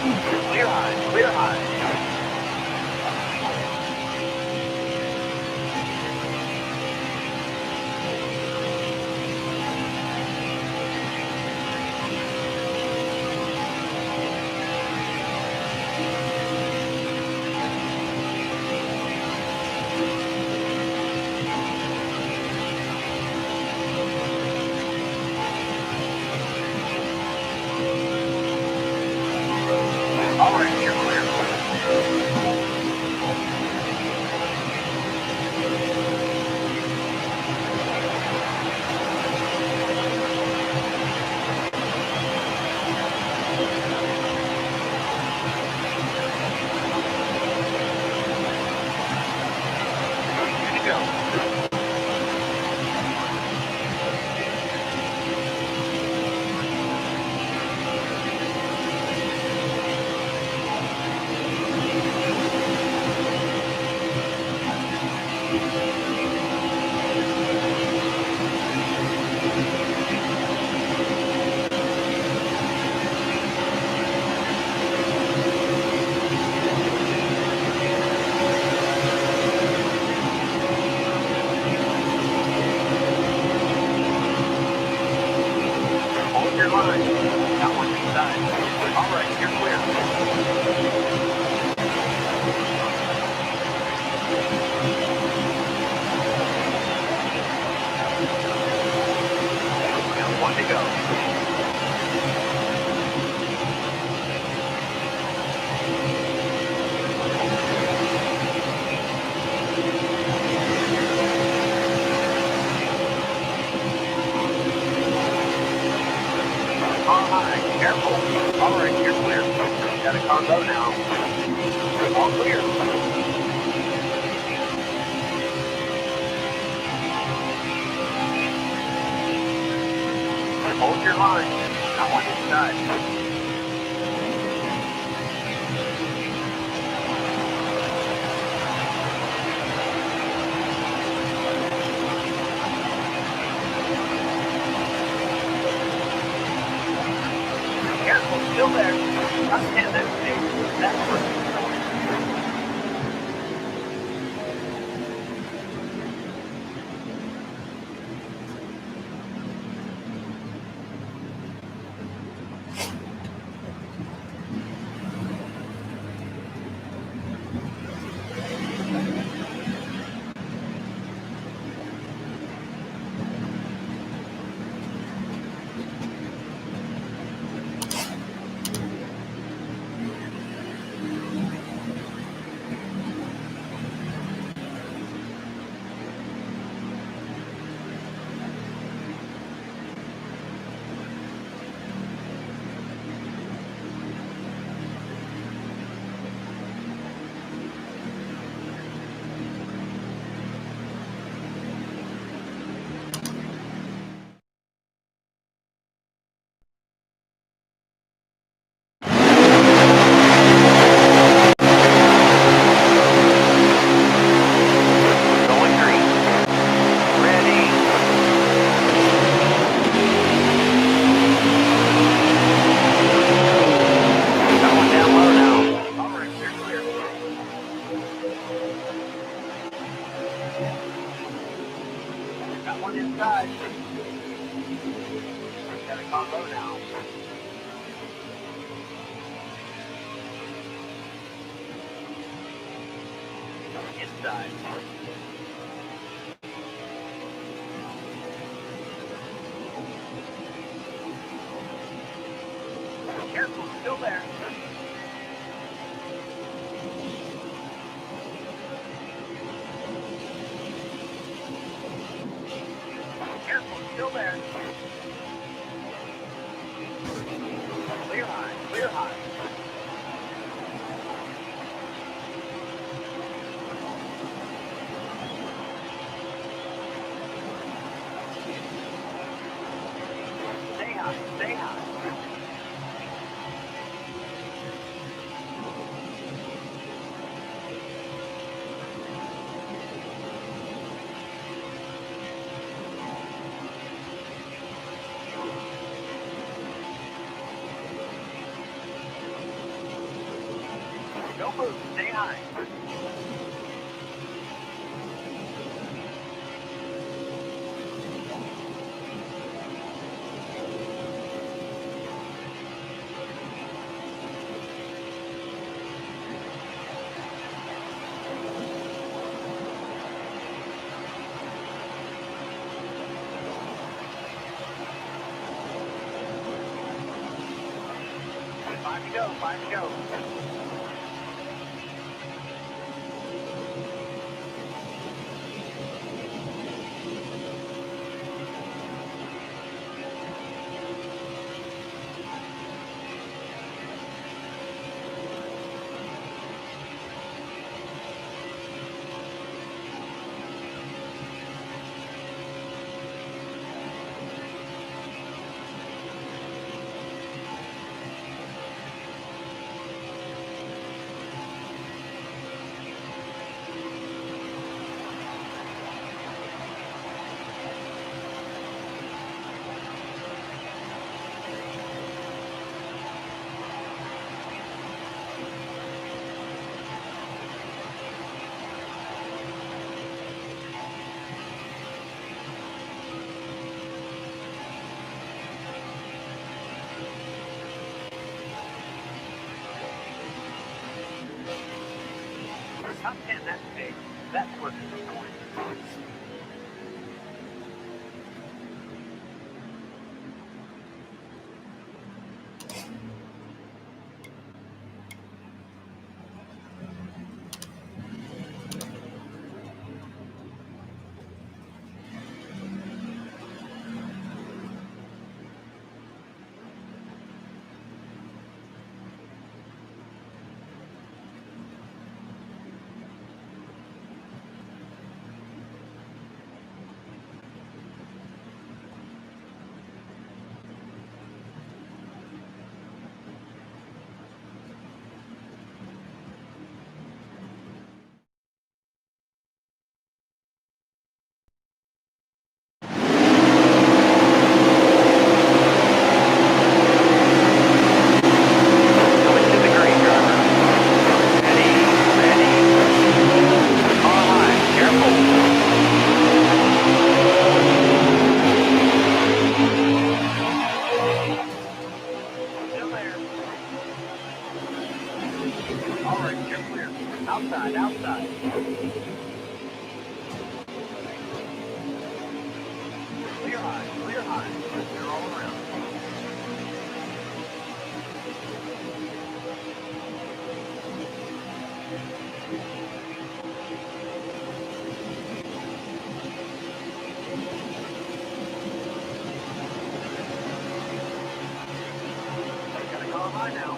Clear high, clear high. All right, you're clear. Good to go. Hold your line. Got one inside. All right, you're clear. Got one to go. All right, careful. All right, you're clear. Got a combo now. All clear. Hold your line. Got one inside. Careful, still there. Not hit that thing. That's perfect. Going green. Ready. Got one down low now. All right, you're clear. Got one inside. Got a combo now. Inside. Careful, still there. Careful, still there. Clear high, clear high. Stay high, stay high. Don't move. Stay high. Five to go. 5 to go. Top 10, that's big. That's worth it. Outside, outside. Clear high, clear high. Clear all around. Gotta go high now.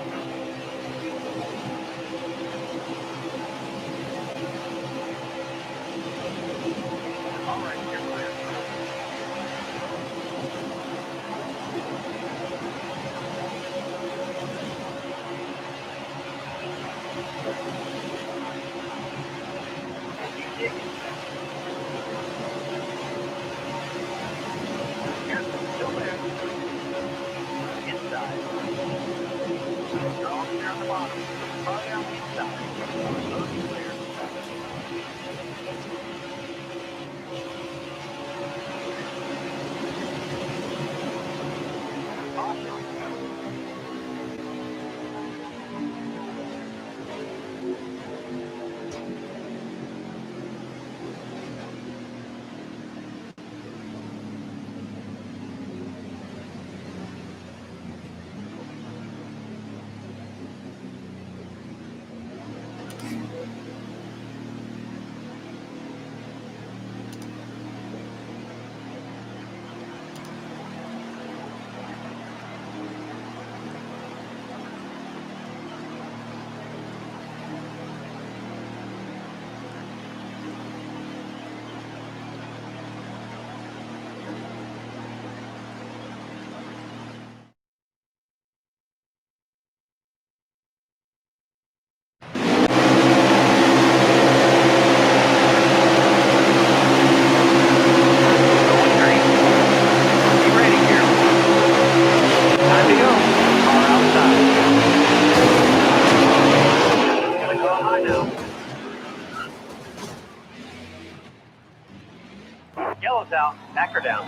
Ball's out. Backer down.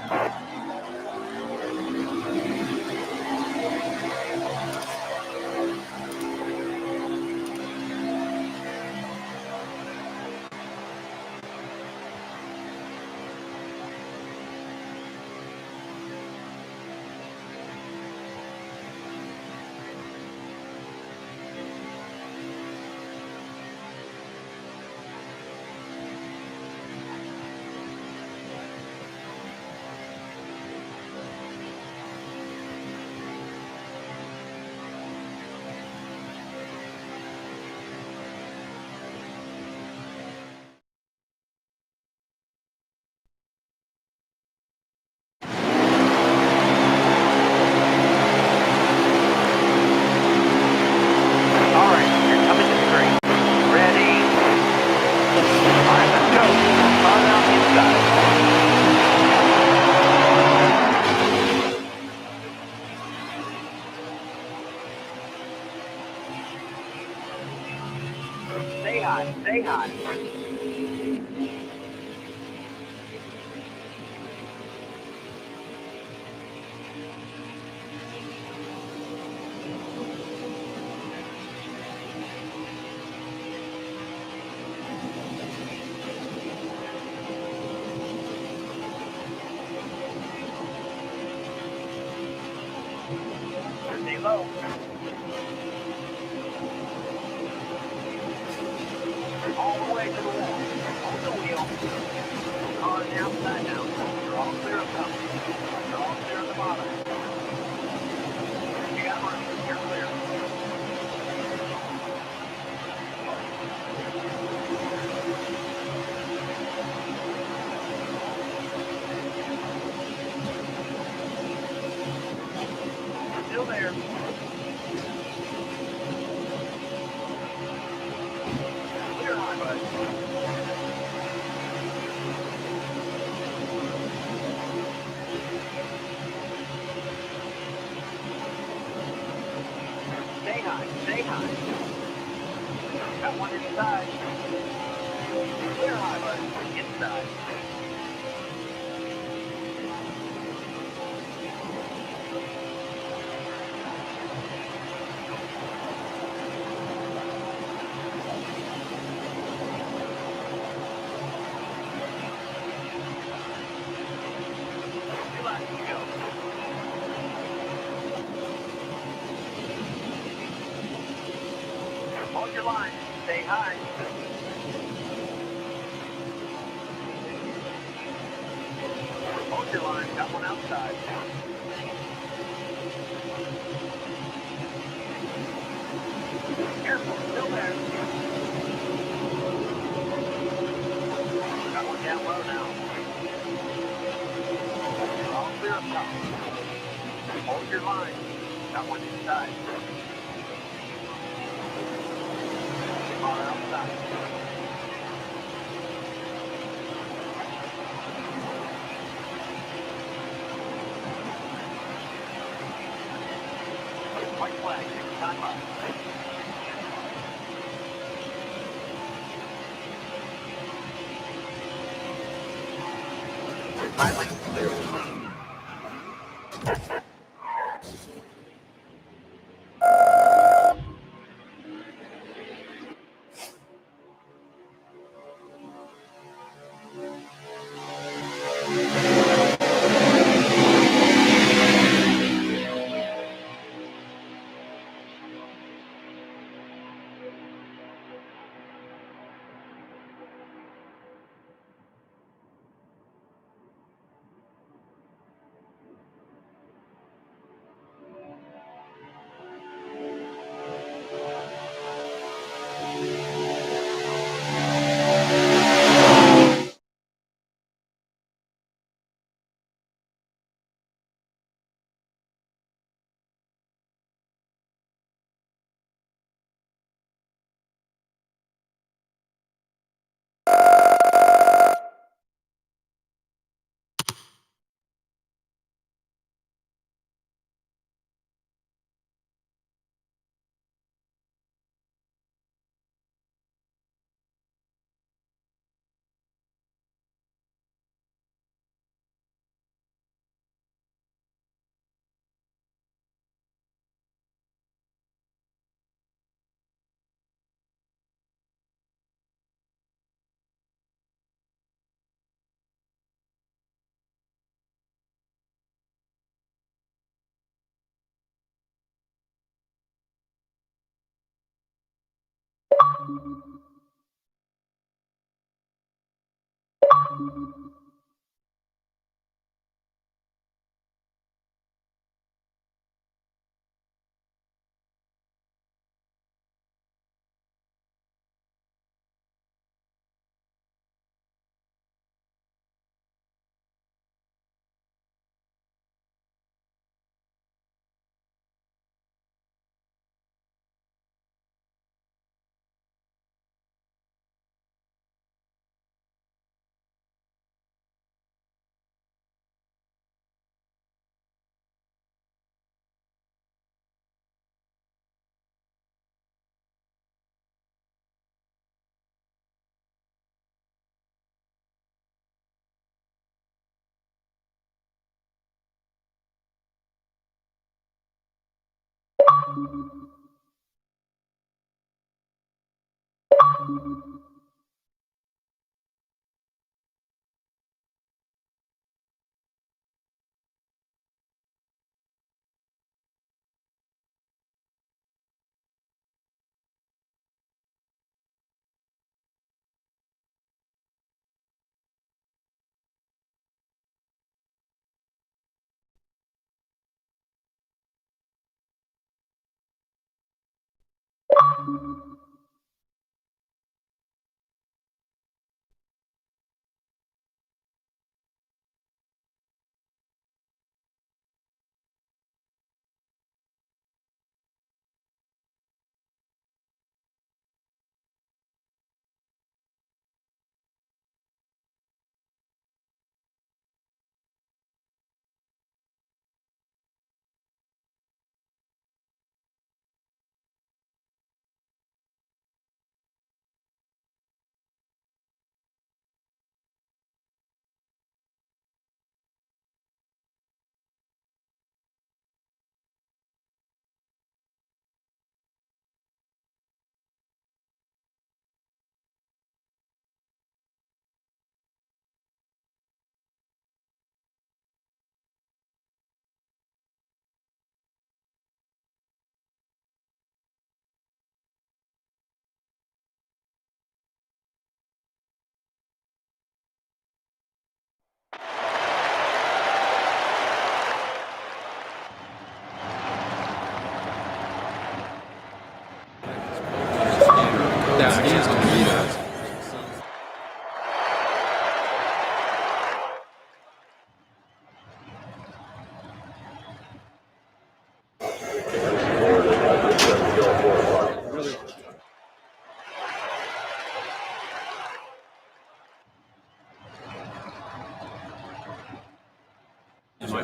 All right, you're coming to screen. Ready? All right, let's go. Ball out inside. Stay high, stay high. Stay low. All the way to the wall. Hold the wheel. On the outside now. You're all clear up top. You're all clear at the bottom. You got room. You're clear. Still there. Clear high, bud. Stay high, stay high. Got one inside. Clear high, bud. Inside. Relax, you go. Hold your line. Stay high. Hold your line. Got one outside. Careful. Still there. Got one down low now. You're all clear up top. Hold your line. Got one inside. All outside. White flag. Time up. Highlight clear.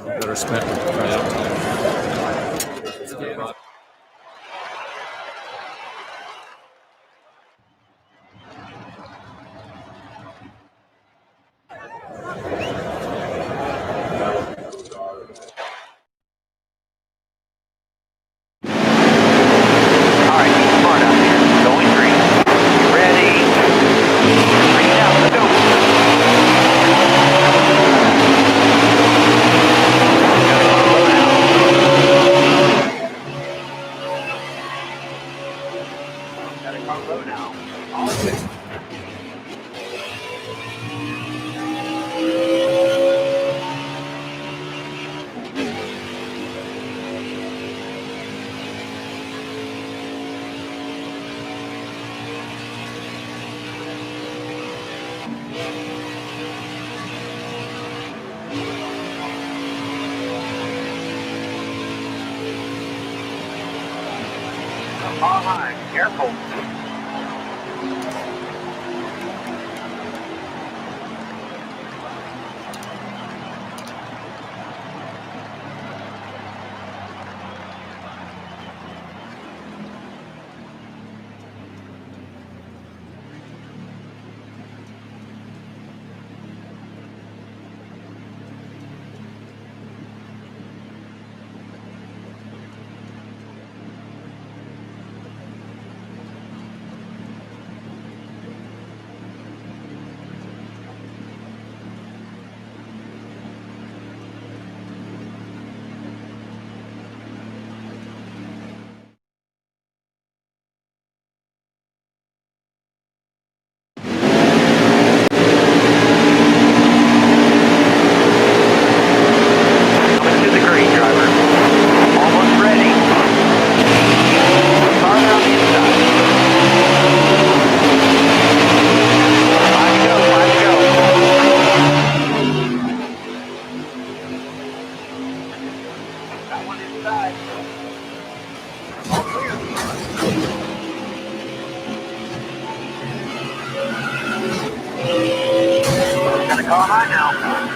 Better spent right out time. All right, careful. Call high now.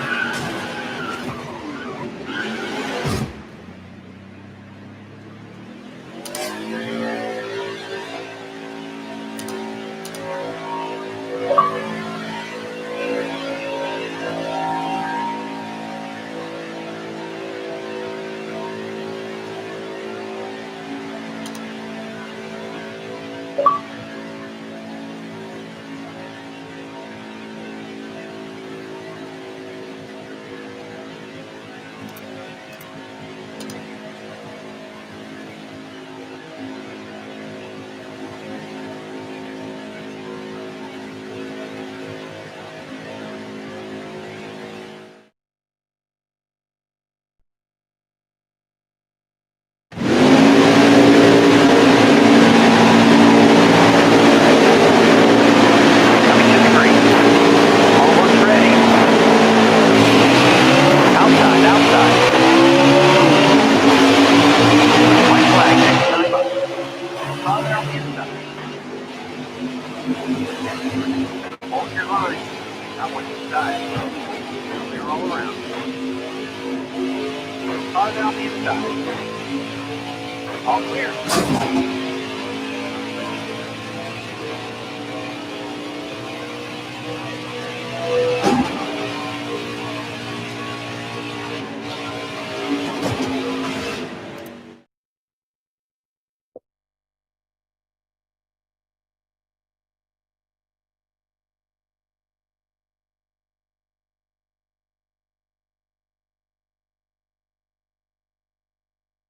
All clear.